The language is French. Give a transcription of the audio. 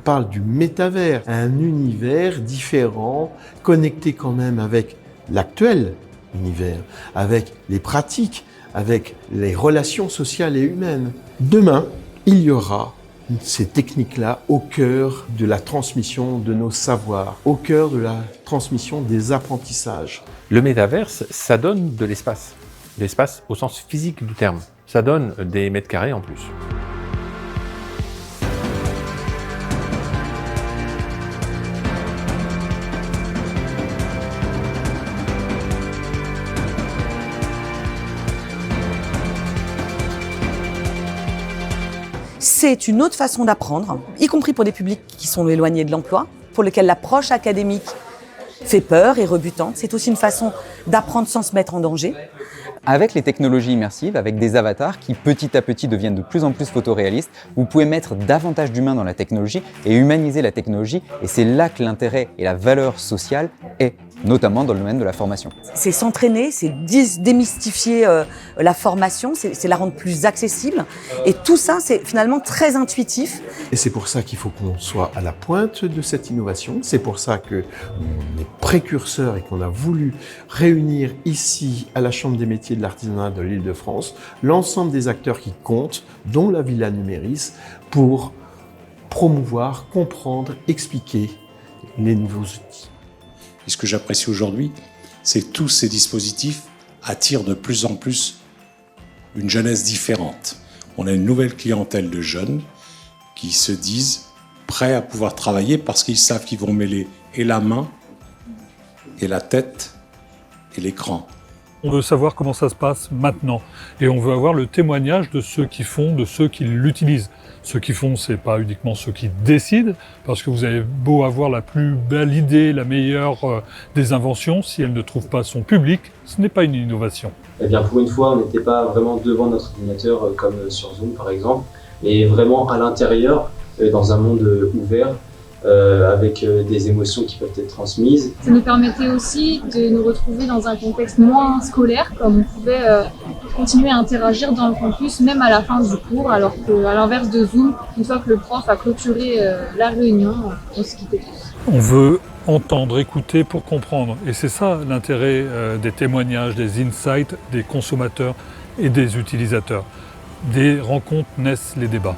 parle du métavers, un univers différent, connecté quand même avec l'actuel univers, avec les pratiques, avec les relations sociales et humaines. Demain, il y aura ces techniques-là au cœur de la transmission de nos savoirs, au cœur de la transmission des apprentissages. Le métaverse, ça donne de l'espace. L'espace au sens physique du terme. Ça donne des mètres carrés en plus. C'est une autre façon d'apprendre, y compris pour des publics qui sont éloignés de l'emploi, pour lesquels l'approche académique fait peur et rebutante. C'est aussi une façon d'apprendre sans se mettre en danger. Avec les technologies immersives, avec des avatars qui petit à petit deviennent de plus en plus photoréalistes, vous pouvez mettre davantage d'humains dans la technologie et humaniser la technologie. Et c'est là que l'intérêt et la valeur sociale est, notamment dans le domaine de la formation. C'est s'entraîner, c'est démystifier la formation, c'est la rendre plus accessible. Et tout ça, c'est finalement très intuitif. Et c'est pour ça qu'il faut qu'on soit à la pointe de cette innovation. C'est pour ça qu'on est précurseur et qu'on a voulu réunir ici, à la Chambre des métiers de l'artisanat de l'Île-de-France, l'ensemble des acteurs qui comptent, dont la Villa Numéris, pour promouvoir, comprendre, expliquer les nouveaux outils. Et ce que j'apprécie aujourd'hui, c'est que tous ces dispositifs attirent de plus en plus une jeunesse différente. On a une nouvelle clientèle de jeunes qui se disent prêts à pouvoir travailler parce qu'ils savent qu'ils vont mêler et la main, et la tête, et l'écran. On veut savoir comment ça se passe maintenant. Et on veut avoir le témoignage de ceux qui font, de ceux qui l'utilisent. Ceux qui font, c'est pas uniquement ceux qui décident, parce que vous avez beau avoir la plus belle idée, la meilleure des inventions, si elle ne trouve pas son public, ce n'est pas une innovation. Eh bien, pour une fois, on n'était pas vraiment devant notre ordinateur comme sur Zoom par exemple, mais vraiment à l'intérieur, dans un monde ouvert, avec des émotions qui peuvent être transmises. Ça nous permettait aussi de nous retrouver dans un contexte moins scolaire, comme on pouvait continuer à interagir dans le campus, même à la fin du cours, alors qu'à l'inverse de Zoom, une fois que le prof a clôturé la réunion, on se quittait tous. On veut entendre, écouter pour comprendre. Et c'est ça l'intérêt des témoignages, des insights des consommateurs et des utilisateurs. Des rencontres naissent les débats.